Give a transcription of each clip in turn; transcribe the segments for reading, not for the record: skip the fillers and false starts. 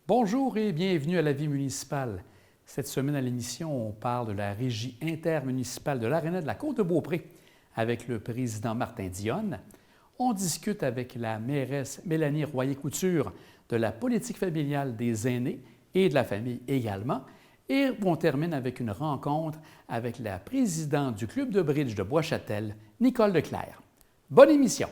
Bonjour et bienvenue à la vie municipale. Cette semaine à l'émission, on parle de la régie intermunicipale de l'Aréna de la Côte-de-Beaupré avec le président Martin Dionne. On discute avec la mairesse Mélanie Royer-Couture de la politique familiale des aînés et de la famille également. Et on termine avec une rencontre avec la présidente du club de bridge de Bois-Châtel, Nicole Leclerc. Bonne émission!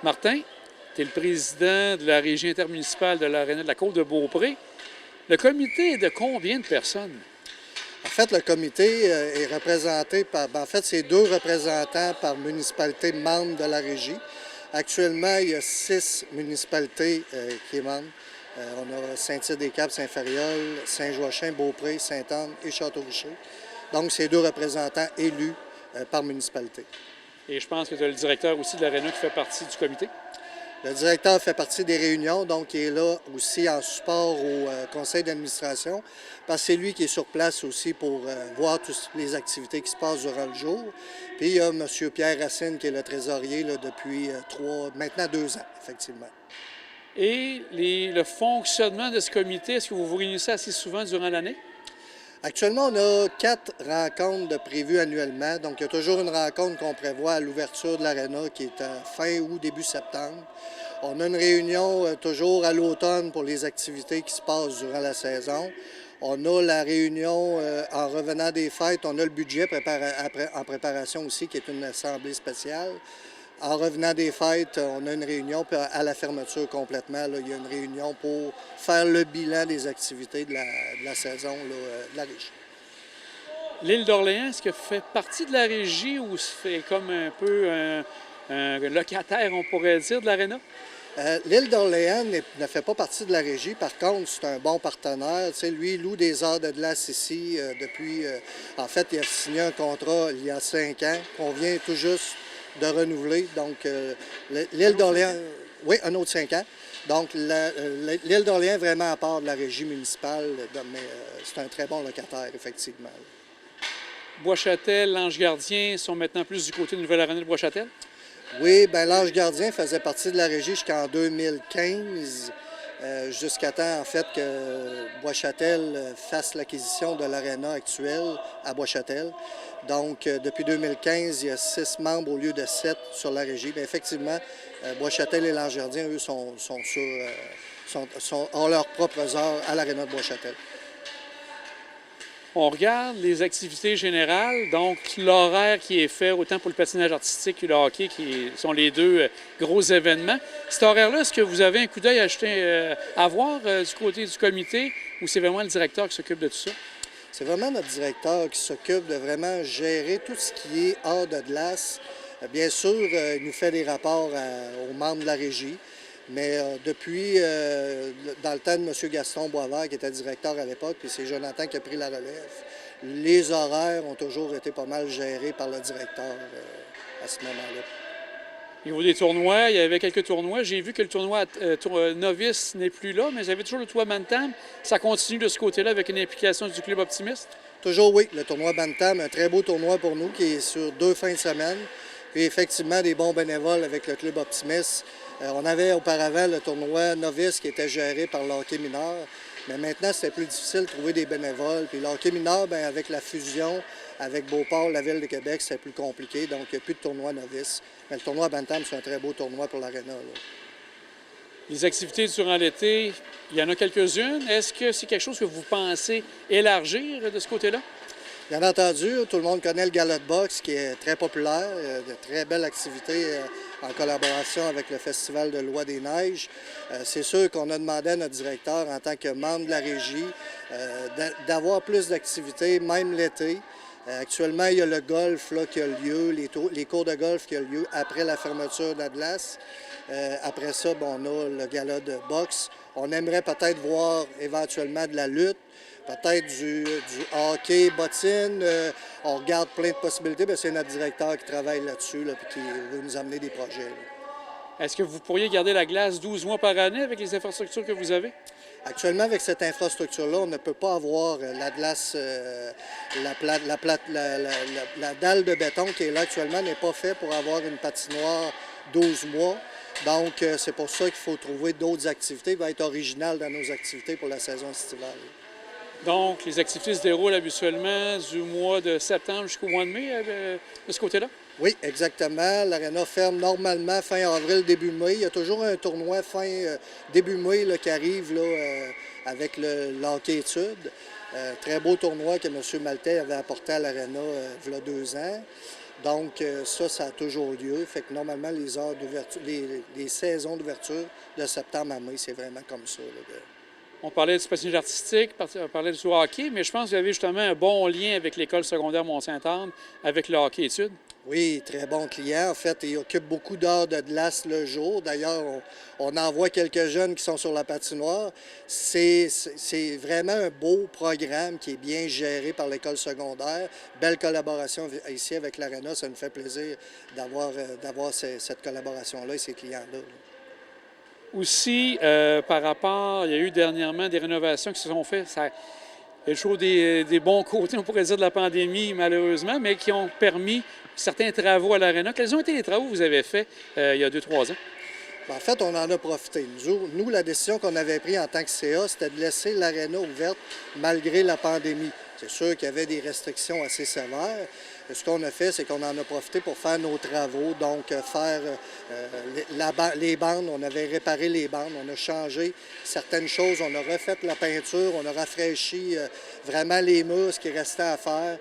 Martin, tu es le président de la régie intermunicipale de l'Aréna de la Côte-de-Beaupré. Le comité est de combien de personnes? En fait, le comité est représenté par, c'est 2 représentants par municipalité membre de la régie. Actuellement, il y a 6 municipalités qui sont membres. On a Saint-Tite-des-Caps, Saint-Fariol, Saint-Joachim, Beaupré, Sainte-Anne et Château-Richer. Donc, c'est 2 représentants élus par municipalité. Et je pense que tu as le directeur aussi de l'Aréna qui fait partie du comité. Le directeur fait partie des réunions, donc il est là aussi en support au conseil d'administration, parce que c'est lui qui est sur place aussi pour voir toutes les activités qui se passent durant le jour. Puis il y a M. Pierre Racine qui est le trésorier là, depuis maintenant 2 ans, effectivement. Et le fonctionnement de ce comité, est-ce que vous vous réunissez assez souvent durant l'année? Actuellement, on a 4 rencontres de prévues annuellement. Donc, il y a toujours une rencontre qu'on prévoit à l'ouverture de l'Aréna qui est fin août, début septembre. On a une réunion toujours à l'automne pour les activités qui se passent durant la saison. On a la réunion en revenant des fêtes. On a le budget en préparation aussi, qui est une assemblée spéciale. En revenant des fêtes, on a une réunion, puis à la fermeture complètement, là, il y a une réunion pour faire le bilan des activités de la saison là, de la régie. L'île d'Orléans, est-ce que fait partie de la régie ou c'est comme un peu un locataire, on pourrait dire, de l'Aréna? L'île d'Orléans ne fait pas partie de la régie. Par contre, c'est un bon partenaire. Tu sais, lui, il loue des heures de glace ici depuis... en fait, il a signé un contrat il y a 5 ans qu'on vient tout juste de renouveler. Donc, l'île d'Orléans... Oui, un autre 5 ans. Donc, l'île d'Orléans est vraiment à part de la régie municipale, mais c'est un très bon locataire, effectivement. Bois-Châtel, l'Ange Gardien sont maintenant plus du côté de Nouvelle-Aréna de Bois-Châtel? Oui, bien l'Ange Gardien faisait partie de la régie jusqu'en 2015, jusqu'à temps, en fait, que Bois-Châtel fasse l'acquisition de l'Aréna actuelle à Bois-Châtel. Donc, depuis 2015, il y a 6 membres au lieu de 7 sur la régie. Bien, effectivement, Bois-Châtel et l'Ange Gardien, eux, ont leurs propres heures à l'Aréna de Bois-Châtel. On regarde les activités générales, donc l'horaire qui est fait autant pour le patinage artistique que le hockey, qui sont les 2 gros événements. Cet horaire-là, est-ce que vous avez un coup d'œil à voir du côté du comité ou c'est vraiment le directeur qui s'occupe de tout ça? C'est vraiment notre directeur qui s'occupe de vraiment gérer tout ce qui est hors de glace. Bien sûr, il nous fait des rapports aux membres de la régie, mais depuis, dans le temps de M. Gaston Boisvert, qui était directeur à l'époque, puis c'est Jonathan qui a pris la relève, les horaires ont toujours été pas mal gérés par le directeur à ce moment-là. Au niveau des tournois, il y avait quelques tournois. J'ai vu que le tournoi novice n'est plus là, mais j'avais toujours le tournoi Bantam. Ça continue de ce côté-là avec une implication du club optimiste? Toujours oui. Le tournoi Bantam, un très beau tournoi pour nous qui est sur 2 fins de semaine. Puis effectivement, des bons bénévoles avec le club optimiste. On avait auparavant le tournoi novice qui était géré par le hockey mineur. Mais maintenant, c'était plus difficile de trouver des bénévoles. Puis le hockey mineur, bien, avec la fusion avec Beauport, la Ville de Québec, c'était plus compliqué. Donc, il n'y a plus de tournoi novice. Mais le tournoi Bantam, c'est un très beau tournoi pour l'Aréna. Les activités durant l'été, il y en a quelques-unes. Est-ce que c'est quelque chose que vous pensez élargir de ce côté-là? Bien entendu, tout le monde connaît le gala de boxe qui est très populaire, de très belles activités en collaboration avec le Festival de Loi des Neiges. C'est sûr qu'on a demandé à notre directeur, en tant que membre de la régie, d'avoir plus d'activités, même l'été. Actuellement, il y a le golf là, qui a lieu, les cours de golf qui ont lieu après la fermeture de la glace. Après ça, bon, on a le gala de boxe. On aimerait peut-être voir éventuellement de la lutte, peut-être du hockey, bottine. On regarde plein de possibilités. C'est notre directeur qui travaille là-dessus là, et qui veut nous amener des projets. Là. Est-ce que vous pourriez garder la glace 12 mois par année avec les infrastructures que vous avez? Actuellement, avec cette infrastructure-là, on ne peut pas avoir la glace, la dalle de béton qui est là actuellement n'est pas faite pour avoir une patinoire 12 mois. Donc, c'est pour ça qu'il faut trouver d'autres activités qui vont être originales dans nos activités pour la saison estivale. Donc, les activités se déroulent habituellement du mois de septembre jusqu'au mois de mai de ce côté-là? Oui, exactement. L'Arena ferme normalement fin avril, début mai. Il y a toujours un tournoi début mai là, qui arrive là, avec le hockey-études. Très beau tournoi que M. Maltais avait apporté à l'Arena il y a 2 ans. Donc, ça a toujours lieu. Fait que normalement, les heures d'ouverture, les saisons d'ouverture de septembre à mai, c'est vraiment comme ça. Là, On parlait du patinage artistique, on parlait du hockey, mais je pense que vous avez justement un bon lien avec l'école secondaire Mont-Saint-Anne, avec le hockey-études. Oui, très bon client. En fait, il occupe beaucoup d'heures de glace le jour. D'ailleurs, on envoie quelques jeunes qui sont sur la patinoire. C'est vraiment un beau programme qui est bien géré par l'école secondaire. Belle collaboration ici avec l'Arena. Ça nous fait plaisir d'avoir cette collaboration-là et ces clients-là. Aussi, par rapport, il y a eu dernièrement des rénovations qui se sont faites. Il y a toujours des bons côtés, on pourrait dire, de la pandémie, malheureusement, mais qui ont permis certains travaux à l'Arena. Quels ont été les travaux que vous avez faits il y a 2-3 ans? En fait, on en a profité. Nous, la décision qu'on avait prise en tant que CA, c'était de laisser l'Arena ouverte malgré la pandémie. C'est sûr qu'il y avait des restrictions assez sévères. Ce qu'on a fait, c'est qu'on en a profité pour faire nos travaux, donc faire les bandes. On avait réparé les bandes, on a changé certaines choses, on a refait la peinture, on a rafraîchi vraiment les murs, ce qui restait à faire.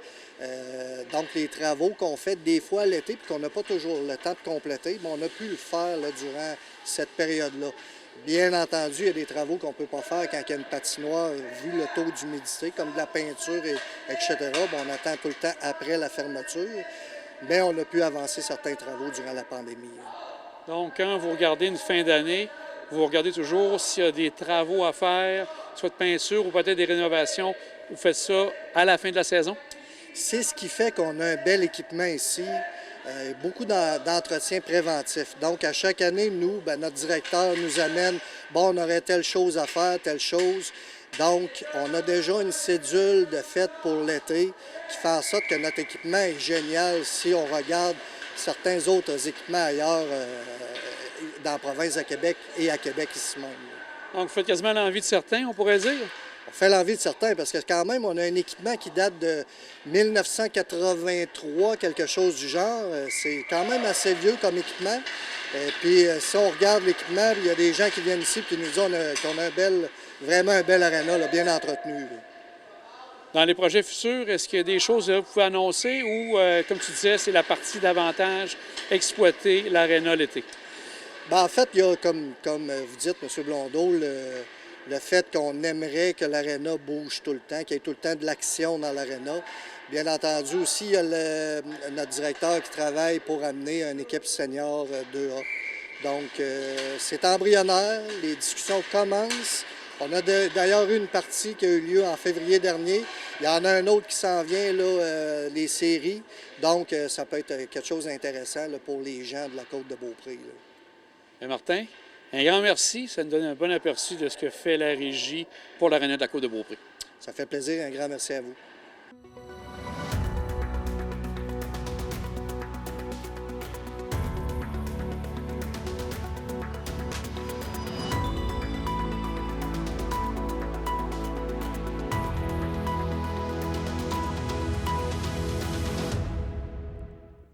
Donc, les travaux qu'on fait des fois l'été, puis qu'on n'a pas toujours le temps de compléter, mais on a pu le faire là, durant cette période-là. Bien entendu, il y a des travaux qu'on ne peut pas faire quand il y a une patinoire, vu le taux d'humidité, comme de la peinture, etc. Bon, on attend tout le temps après la fermeture, mais on a pu avancer certains travaux durant la pandémie. Donc, quand vous regardez une fin d'année, vous regardez toujours s'il y a des travaux à faire, soit de peinture ou peut-être des rénovations. Vous faites ça à la fin de la saison? C'est ce qui fait qu'on a un bel équipement ici, beaucoup d'entretien préventif. Donc, à chaque année, nous, notre directeur nous amène, bon, on aurait telle chose à faire, telle chose. Donc, on a déjà une cédule de fête pour l'été qui fait en sorte que notre équipement est génial si on regarde certains autres équipements ailleurs dans la province de Québec et à Québec ici même. Donc, vous faites quasiment l'envie de certains, on pourrait dire? On fait l'envie de certains parce que quand même, on a un équipement qui date de 1983, quelque chose du genre. C'est quand même assez vieux comme équipement. Et puis, si on regarde l'équipement, il y a des gens qui viennent ici et qui nous disent qu'on a vraiment un bel aréna, là, bien entretenu. Là. Dans les projets futurs, est-ce qu'il y a des choses que vous pouvez annoncer ou, comme tu disais, c'est la partie davantage exploiter l'aréna l'été? En fait, il y a, comme vous dites, M. Blondeau, le fait qu'on aimerait que l'aréna bouge tout le temps, qu'il y ait tout le temps de l'action dans l'aréna. Bien entendu, aussi, il y a notre directeur qui travaille pour amener une équipe senior 2A. Donc, c'est embryonnaire, les discussions commencent. On a d'ailleurs eu une partie qui a eu lieu en février dernier. Il y en a un autre qui s'en vient, là, les séries. Donc, ça peut être quelque chose d'intéressant là, pour les gens de la Côte-de-Beaupré. Martin, un grand merci. Ça nous donne un bon aperçu de ce que fait la Régie pour l'aréna de la Côte-de-Beaupré. Ça fait plaisir. Un grand merci à vous.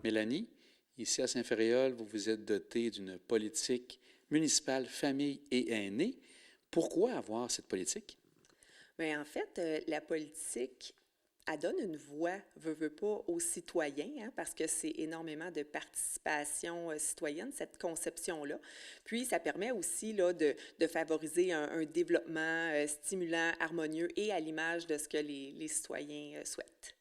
Mélanie, ici à Saint-Ferréol, vous vous êtes dotée d'une politique municipale famille et aînés. Pourquoi avoir cette politique? Bien, en fait, la politique, elle donne une voix, veut pas, aux citoyens, hein, parce que c'est énormément de participation citoyenne, cette conception-là. Puis, ça permet aussi là, de favoriser un développement stimulant, harmonieux et à l'image de ce que les citoyens souhaitent.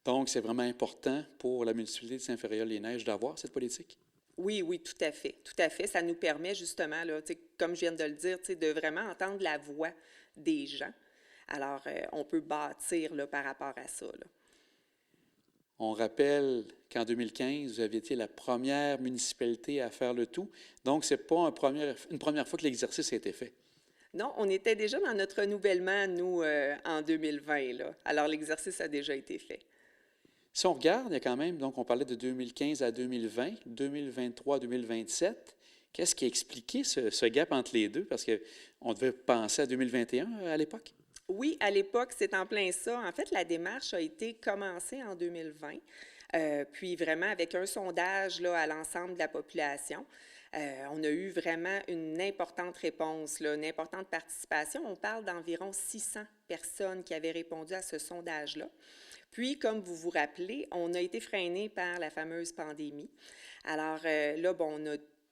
Donc, c'est vraiment important pour la municipalité de Saint-Ferréol-les-Neiges d'avoir cette politique? Oui, oui, tout à fait. Tout à fait. Ça nous permet justement, là, comme je viens de le dire, de vraiment entendre la voix des gens. Alors, on peut bâtir là, par rapport à ça. Là. On rappelle qu'en 2015, vous avez été la première municipalité à faire le tout. Donc, ce n'est pas une première fois que l'exercice a été fait. Non, on était déjà dans notre renouvellement, nous, en 2020, là. Alors, l'exercice a déjà été fait. Si on regarde, il y a quand même, donc on parlait de 2015 à 2020, 2023 à 2027. Qu'est-ce qui a expliqué ce gap entre les deux? Parce qu'on devait penser à 2021 à l'époque. Oui, à l'époque, c'est en plein ça. En fait, la démarche a été commencée en 2020, puis vraiment avec un sondage là, à l'ensemble de la population. On a eu vraiment une importante réponse, là, une importante participation. On parle d'environ 600 personnes qui avaient répondu à ce sondage-là. Puis, comme vous vous rappelez, on a été freiné par la fameuse pandémie. Alors là, bon,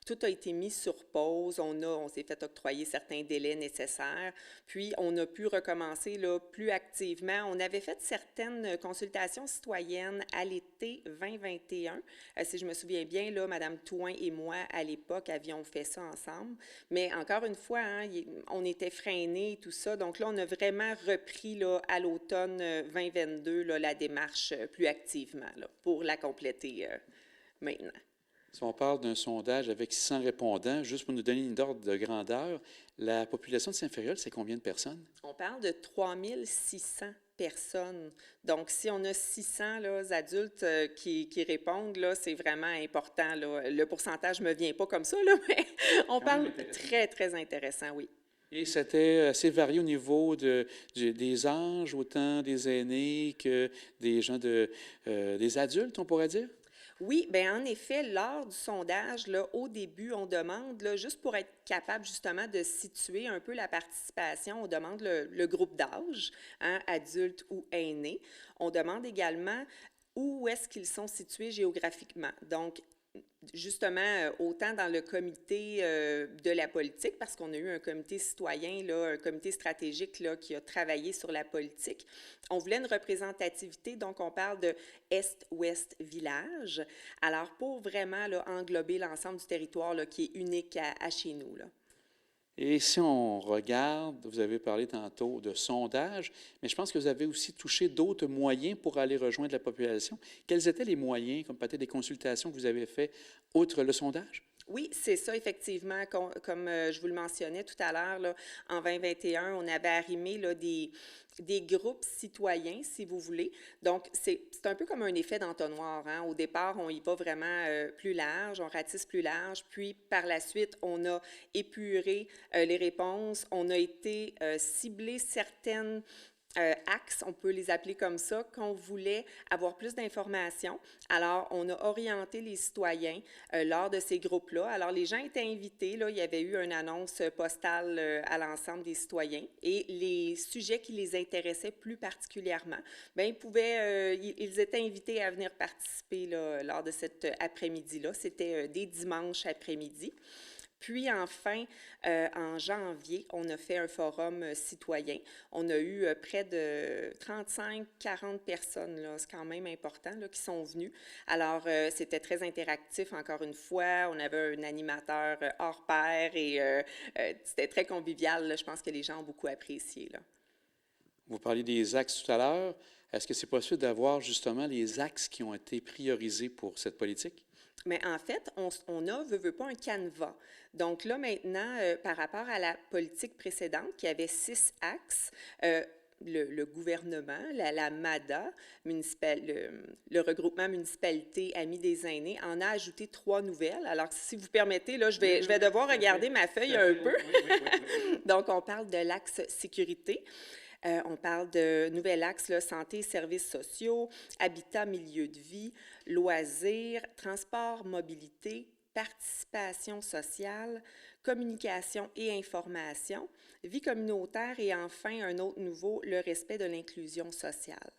tout a été mis sur pause. On s'est fait octroyer certains délais nécessaires. Puis, on a pu recommencer là, plus activement. On avait fait certaines consultations citoyennes à l'été 2021. Si je me souviens bien, là, Mme Touin et moi, à l'époque, avions fait ça ensemble. Mais encore une fois, hein, on était freinés et tout ça. Donc là, on a vraiment repris là, à l'automne 2022 là, la démarche plus activement là, pour la compléter maintenant. Si on parle d'un sondage avec 600 répondants, juste pour nous donner une ordre de grandeur, la population de Saint-Ferréol, c'est combien de personnes? On parle de 3600 personnes. Donc, si on a 600 là, adultes qui répondent, là, c'est vraiment important. Là. Le pourcentage ne me vient pas comme ça, là, mais on parle très, très intéressant, oui. Et c'était assez varié au niveau des âges, autant des aînés que des gens des adultes, on pourrait dire? Oui, bien en effet, lors du sondage, là, au début, on demande, là, juste pour être capable justement de situer un peu la participation, on demande le groupe d'âge, hein, adulte ou aîné. On demande également où est-ce qu'ils sont situés géographiquement. Donc, justement, autant dans le comité de la politique, parce qu'on a eu un comité citoyen, là, un comité stratégique là, qui a travaillé sur la politique. On voulait une représentativité, donc on parle de Est-Ouest Village. Alors, pour vraiment là, englober l'ensemble du territoire là, qui est unique à chez nous, là. Et si on regarde, vous avez parlé tantôt de sondage, mais je pense que vous avez aussi touché d'autres moyens pour aller rejoindre la population. Quels étaient les moyens, comme peut-être des consultations que vous avez faites, outre le sondage? Oui, c'est ça, effectivement. Comme je vous le mentionnais tout à l'heure, là, en 2021, on avait arrimé là, des groupes citoyens, si vous voulez. Donc, c'est un peu comme un effet d'entonnoir. Hein? Au départ, on y va vraiment plus large, on ratisse plus large. Puis, par la suite, on a épuré les réponses. On a été cibler certaines axes, on peut les appeler comme ça, qu'on voulait avoir plus d'informations. Alors, on a orienté les citoyens lors de ces groupes-là. Alors, les gens étaient invités. Là, il y avait eu une annonce postale à l'ensemble des citoyens et les sujets qui les intéressaient plus particulièrement, bien, ils étaient invités à venir participer là, lors de cet après-midi-là. C'était des dimanches après-midi. Puis enfin, en janvier, on a fait un forum citoyen. On a eu près de 35-40 personnes, là, c'est quand même important, là, qui sont venues. Alors, c'était très interactif, encore une fois. On avait un animateur hors pair et c'était très convivial. Là. Je pense que les gens ont beaucoup apprécié. Là. Vous parliez des axes tout à l'heure. Est-ce que c'est possible d'avoir justement les axes qui ont été priorisés pour cette politique? Mais en fait, on a, veut pas, un canevas. Donc là, maintenant, par rapport à la politique précédente, qui avait 6 axes, le gouvernement, la MADA, le regroupement municipalité Amis des aînés, en a ajouté 3 nouvelles. Alors, si vous permettez, là, je vais devoir regarder ma feuille un peu. Donc, on parle de l'axe sécurité. On parle de nouvel axe, là, santé et services sociaux, habitat, milieu de vie, loisirs, transport, mobilité, participation sociale, communication et information, vie communautaire et enfin, un autre nouveau, le respect de l'inclusion sociale.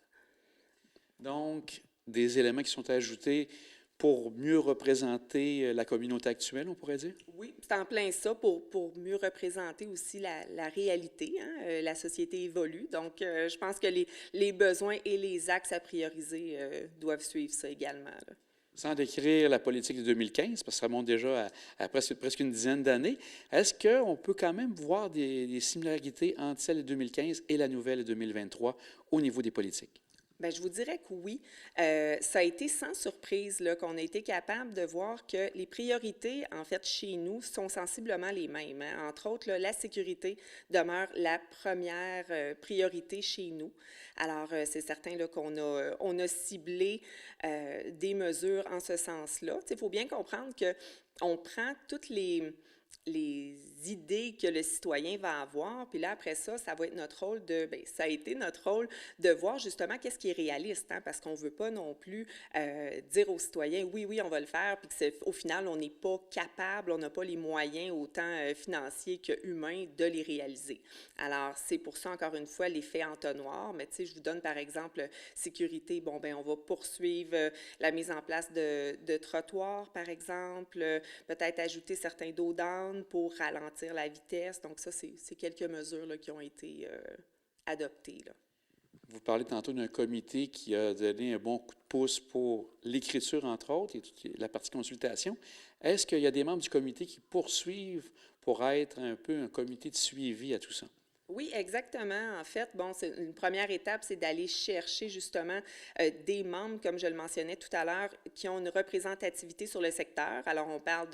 Donc, des éléments qui sont ajoutés pour mieux représenter la communauté actuelle, on pourrait dire? Oui, c'est en plein ça, pour mieux représenter aussi la réalité. Hein? La société évolue, donc je pense que les besoins et les axes à prioriser doivent suivre ça également. Là. Sans décrire la politique de 2015, parce que ça remonte déjà à presque une dizaine d'années, est-ce qu'on peut quand même voir des similarités entre celle de 2015 et la nouvelle de 2023 au niveau des politiques? Bien, je vous dirais que oui. Ça a été sans surprise là, qu'on a été capable de voir que les priorités, en fait, chez nous, sont sensiblement les mêmes, hein. Entre autres, là, la sécurité demeure la première priorité chez nous. Alors, c'est certain là, on a ciblé des mesures en ce sens-là. Il faut bien comprendre qu'on prend toutes les idées que le citoyen va avoir, puis là, après ça, ça va être notre rôle ça a été notre rôle de voir justement qu'est-ce qui est réaliste, hein, parce qu'on ne veut pas non plus dire aux citoyens, oui, oui, on va le faire, puis qu'au final, on n'est pas capable, on n'a pas les moyens autant financiers que humains de les réaliser. Alors, c'est pour ça, encore une fois, l'effet entonnoir, mais tu sais, je vous donne par exemple sécurité, bon, ben on va poursuivre la mise en place de trottoirs, par exemple, peut-être ajouter certains dos d'âne pour ralentir la vitesse. Donc ça, c'est quelques mesures là, qui ont été adoptées, là. Vous parlez tantôt d'un comité qui a donné un bon coup de pouce pour l'écriture, entre autres, et toute la partie consultation. Est-ce qu'il y a des membres du comité qui poursuivent pour être un peu un comité de suivi à tout ça? Oui, exactement. En fait, bon, c'est une première étape, c'est d'aller chercher justement des membres, comme je le mentionnais tout à l'heure, qui ont une représentativité sur le secteur. Alors, on parle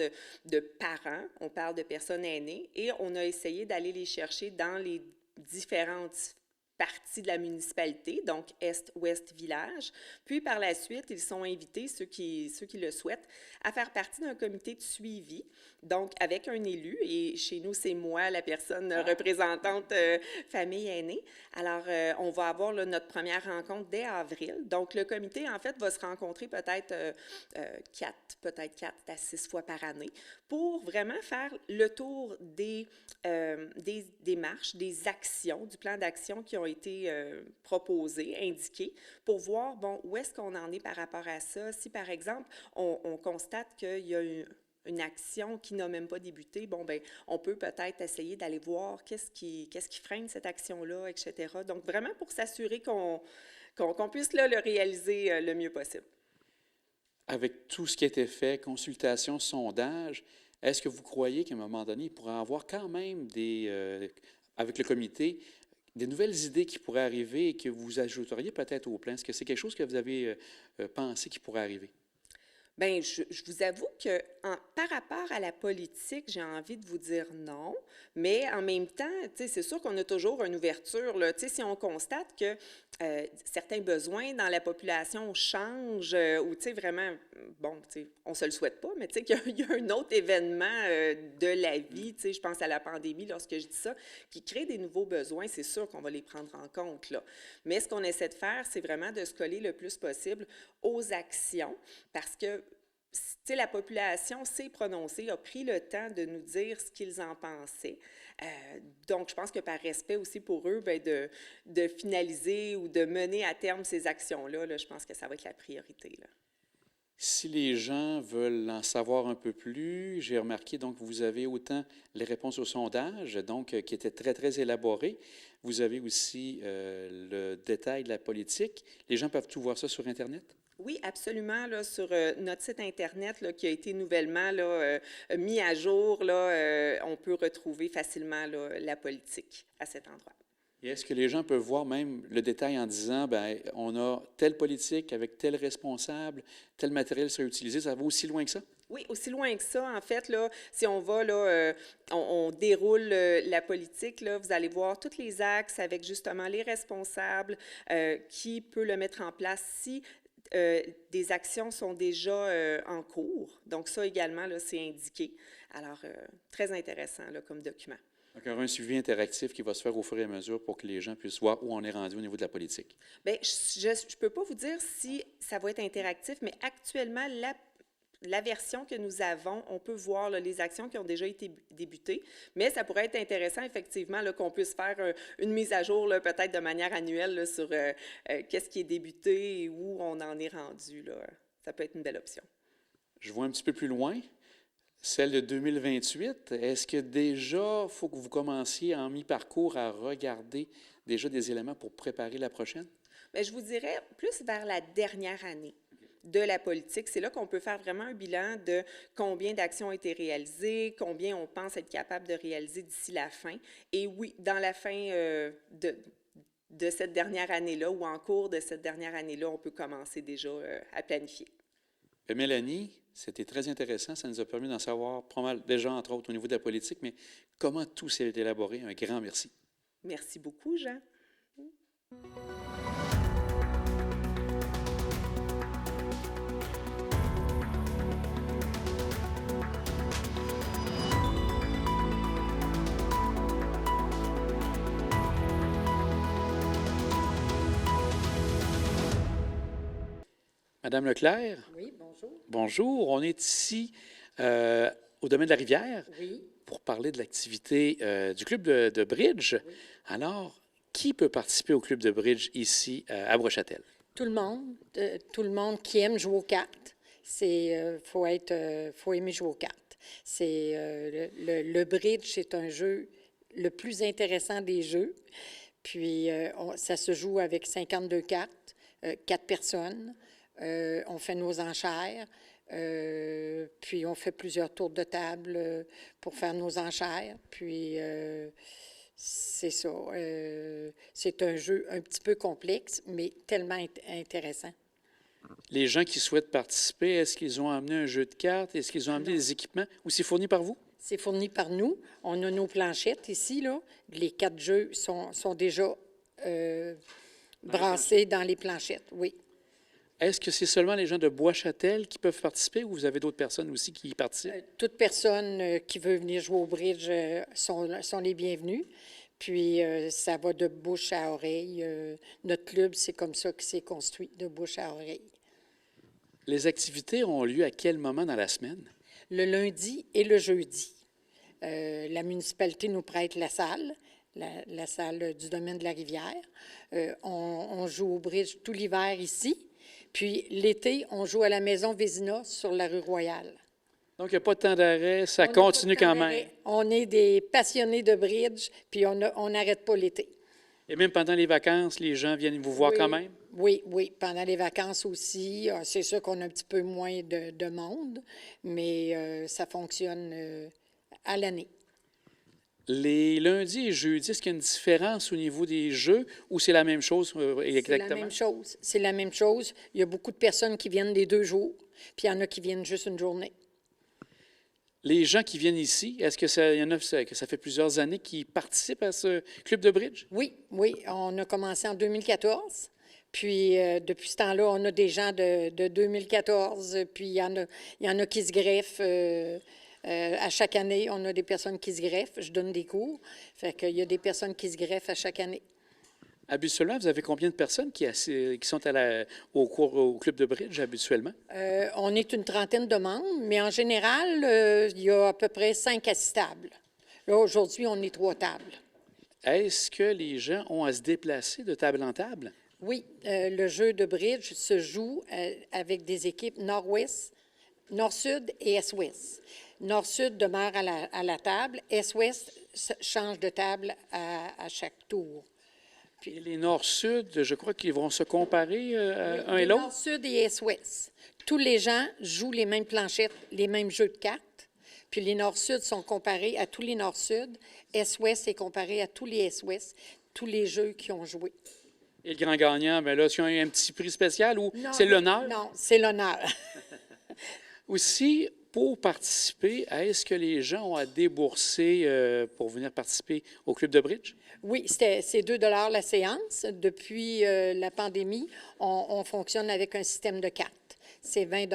de parents, on parle de personnes aînées, et on a essayé d'aller les chercher dans les différentes partie de la municipalité, donc Est, Ouest, Village. Puis, par la suite, ils sont invités, ceux qui le souhaitent, à faire partie d'un comité de suivi, donc avec un élu. Et chez nous, c'est moi, la personne représentante famille aînée. Alors, on va avoir là, notre première rencontre dès avril. Donc, le comité, en fait, va se rencontrer peut-être 4 à 6 fois par année pour vraiment faire le tour des démarches, des actions, du plan d'action qui ont été proposés, indiqués, pour voir, bon, où est-ce qu'on en est par rapport à ça. Si, par exemple, on constate qu'il y a une action qui n'a même pas débuté, bon, bien, on peut peut-être essayer d'aller voir qu'est-ce qui freine cette action-là, etc. Donc, vraiment pour s'assurer qu'on puisse là, le réaliser le mieux possible. Avec tout ce qui a été fait, consultation, sondage, est-ce que vous croyez qu'à un moment donné, il pourrait y avoir quand même avec le comité, des nouvelles idées qui pourraient arriver et que vous ajouteriez peut-être au plan? Est-ce que c'est quelque chose que vous avez pensé qui pourrait arriver? Bien, je vous avoue que par rapport à la politique, j'ai envie de vous dire non, mais en même temps, tu sais, c'est sûr qu'on a toujours une ouverture, là. Tu sais, si on constate que certains besoins dans la population changent, ou tu sais, vraiment, bon, tu sais, on se le souhaite pas, mais tu sais, qu'il y a un autre événement de la vie, tu sais, je pense à la pandémie lorsque je dis ça, qui crée des nouveaux besoins, c'est sûr qu'on va les prendre en compte, là. Mais ce qu'on essaie de faire, c'est vraiment de se coller le plus possible aux actions, parce que tu sais, la population s'est prononcée, a pris le temps de nous dire ce qu'ils en pensaient. Donc, je pense que par respect aussi pour eux, bien, de finaliser ou de mener à terme ces actions-là, là, je pense que ça va être la priorité, là. Si les gens veulent en savoir un peu plus, j'ai remarqué, donc, vous avez autant les réponses au sondage, donc, qui étaient très, très élaborées. Vous avez aussi le détail de la politique. Les gens peuvent tout voir ça sur Internet? Oui, absolument. Là, sur notre site Internet là, qui a été nouvellement là, mis à jour, là, on peut retrouver facilement là, la politique à cet endroit. Et est-ce que les gens peuvent voir même le détail en disant, bien, on a telle politique avec tel responsable, tel matériel sera utilisé, ça va aussi loin que ça? Oui, aussi loin que ça, en fait, là, si on va, là, on déroule la politique, là, vous allez voir tous les axes avec justement les responsables, qui peut le mettre en place si des actions sont déjà en cours. Donc, ça également, là, c'est indiqué. Alors, très intéressant là, comme document. Donc, il y aura un suivi interactif qui va se faire au fur et à mesure pour que les gens puissent voir où on est rendu au niveau de la politique. Bien, je ne peux pas vous dire si ça va être interactif, mais actuellement, la version que nous avons, on peut voir là, les actions qui ont déjà été débutées, mais ça pourrait être intéressant, effectivement, là, qu'on puisse faire une mise à jour, là, peut-être de manière annuelle, là, sur qu'est-ce qui est débuté et où on en est rendu, là. Ça peut être une belle option. Je vois un petit peu plus loin, celle de 2028. Est-ce que déjà, il faut que vous commenciez en mi-parcours à regarder déjà des éléments pour préparer la prochaine? Bien, je vous dirais plus vers la dernière année de la politique. C'est là qu'on peut faire vraiment un bilan de combien d'actions ont été réalisées, combien on pense être capable de réaliser d'ici la fin. Et oui, dans la fin de cette dernière année-là ou en cours de cette dernière année-là, on peut commencer déjà à planifier. Bien, Mélanie, c'était très intéressant. Ça nous a permis d'en savoir pas mal déjà, entre autres, au niveau de la politique, mais comment tout s'est élaboré. Un grand merci. Merci beaucoup, Jean. Madame Leclerc, Oui, bonjour. bonjour. On est ici au domaine de la rivière Oui. pour parler de l'activité du club de bridge. Oui. Alors, qui peut participer au club de bridge ici à Brochâtel? Tout le monde qui aime jouer aux cartes. Faut aimer jouer aux cartes. Le bridge, c'est un jeu le plus intéressant des jeux. Puis, ça se joue avec 52 cartes, 4 personnes. On fait nos enchères. Puis, on fait plusieurs tours de table pour faire nos enchères. Puis, c'est ça. C'est un jeu un petit peu complexe, mais tellement intéressant. Les gens qui souhaitent participer, est-ce qu'ils ont amené un jeu de cartes? Est-ce qu'ils ont amené des équipements ou c'est fourni par vous? C'est fourni par nous. On a nos planchettes ici, là. Les 4 jeux sont déjà brassés dans les planchettes, oui. Est-ce que c'est seulement les gens de Bois-Châtel qui peuvent participer ou vous avez d'autres personnes aussi qui y participent? Toute personne qui veut venir jouer au bridge sont les bienvenus. Puis, ça va de bouche à oreille. Notre club, c'est comme ça qu'il s'est construit, de bouche à oreille. Les activités ont lieu à quel moment dans la semaine? Le lundi et le jeudi. La municipalité nous prête la salle, la salle du domaine de la rivière. On joue au bridge tout l'hiver ici. Puis l'été, on joue à la maison Vézina sur la rue Royale. Donc, il n'y a pas de temps d'arrêt, ça continue quand même. On est des passionnés de bridge, puis on n'arrête pas l'été. Et même pendant les vacances, les gens viennent vous voir Oui, quand même? Oui. Pendant les vacances aussi. C'est sûr qu'on a un petit peu moins de monde, mais ça fonctionne à l'année. Les lundis et jeudis, est-ce qu'il y a une différence au niveau des jeux ou c'est la même chose exactement? C'est la même chose. C'est la même chose. Il y a beaucoup de personnes qui viennent les 2 jours, puis il y en a qui viennent juste une journée. Les gens qui viennent ici, est-ce que y en a que ça fait plusieurs années qui participent à ce club de bridge? Oui. On a commencé en 2014. Puis, depuis ce temps-là, on a des gens de 2014. Puis, il y en a qui se greffent. À chaque année, on a des personnes qui se greffent. Je donne des cours. Fait qu'il y a des personnes qui se greffent à chaque année. Habituellement, vous avez combien de personnes qui sont au club de bridge habituellement? On est une trentaine de membres, mais en général, il y a à peu près 5 assistables. Là, aujourd'hui, on est 3 tables. Est-ce que les gens ont à se déplacer de table en table? Oui, le jeu de bridge se joue avec des équipes nord-ouest, nord-sud et est-ouest. Nord-sud demeure à la table, est-ouest change de table à chaque tour. Puis les nord-sud, je crois qu'ils vont se comparer un et Les l'autre? nord-sud et est-ouest. Tous les gens jouent les mêmes planchettes, les mêmes jeux de cartes. Puis les nord-sud sont comparés à tous les nord-sud. Est-ouest est comparé à tous les est-ouest, tous les jeux qui ont joué. Et le grand gagnant, bien là, est-ce qu'il y a un petit prix spécial ou c'est l'honneur? Non, c'est l'honneur. Aussi, pour participer, est-ce que les gens ont à débourser pour venir participer au club de bridge? Oui, c'est 2 la séance. Depuis la pandémie, on fonctionne avec un système de cartes. C'est 20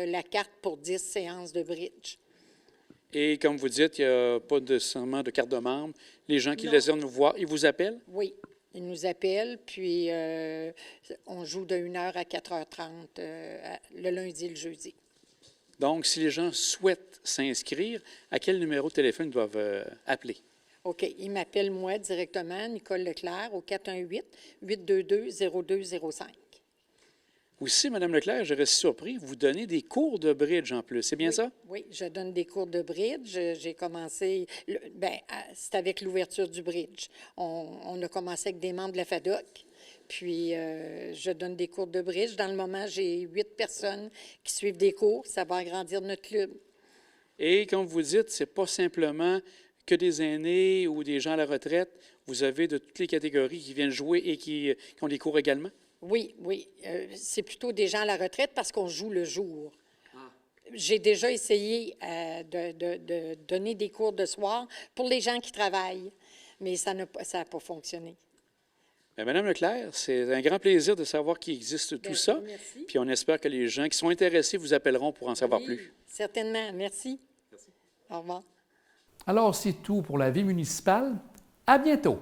la carte pour 10 séances de bridge. Et comme vous dites, il n'y a pas nécessairement de carte de membre. Les gens qui Non. désirent nous voir, ils vous appellent? Oui, ils nous appellent, puis on joue de 1h à 4h30 le lundi et le jeudi. Donc, si les gens souhaitent s'inscrire, à quel numéro de téléphone ils doivent appeler? OK. Ils m'appellent moi directement, Nicole Leclerc, au 418-822-0205. Aussi, Mme Leclerc, je reste surpris, vous donnez des cours de bridge en plus. C'est bien ça? Oui, je donne des cours de bridge. J'ai commencé, c'est avec l'ouverture du bridge. On a commencé avec des membres de la FADOC, puis je donne des cours de bridge. Dans le moment, j'ai 8 personnes qui suivent des cours. Ça va agrandir notre club. Et comme vous dites, ce n'est pas simplement que des aînés ou des gens à la retraite. vous avez de toutes les catégories qui viennent jouer et qui ont des cours également? Oui, oui. C'est plutôt des gens à la retraite parce qu'on joue le jour. J'ai déjà essayé de donner des cours de soir pour les gens qui travaillent, mais ça n'a pas fonctionné. Bien, Madame Leclerc, c'est un grand plaisir de savoir qu'il existe tout ça. Merci. Puis on espère que les gens qui sont intéressés vous appelleront pour en savoir plus. Certainement. Merci. Au revoir. Alors, c'est tout pour la vie municipale. À bientôt!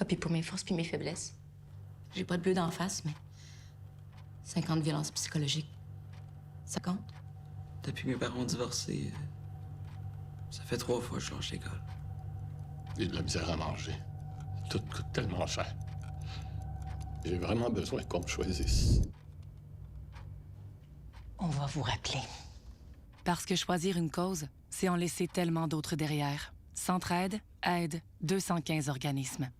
Ah, puis pour mes forces puis mes faiblesses, j'ai pas de bleu d'en face, mais 50 violences psychologiques, ça compte? Depuis que mes parents ont divorcé, ça fait 3 fois que je change d'école. J'ai de la misère à manger. Tout coûte tellement cher. J'ai vraiment besoin qu'on me choisisse. On va vous rappeler. Parce que choisir une cause, c'est en laisser tellement d'autres derrière. Centraide, aide, 215 organismes.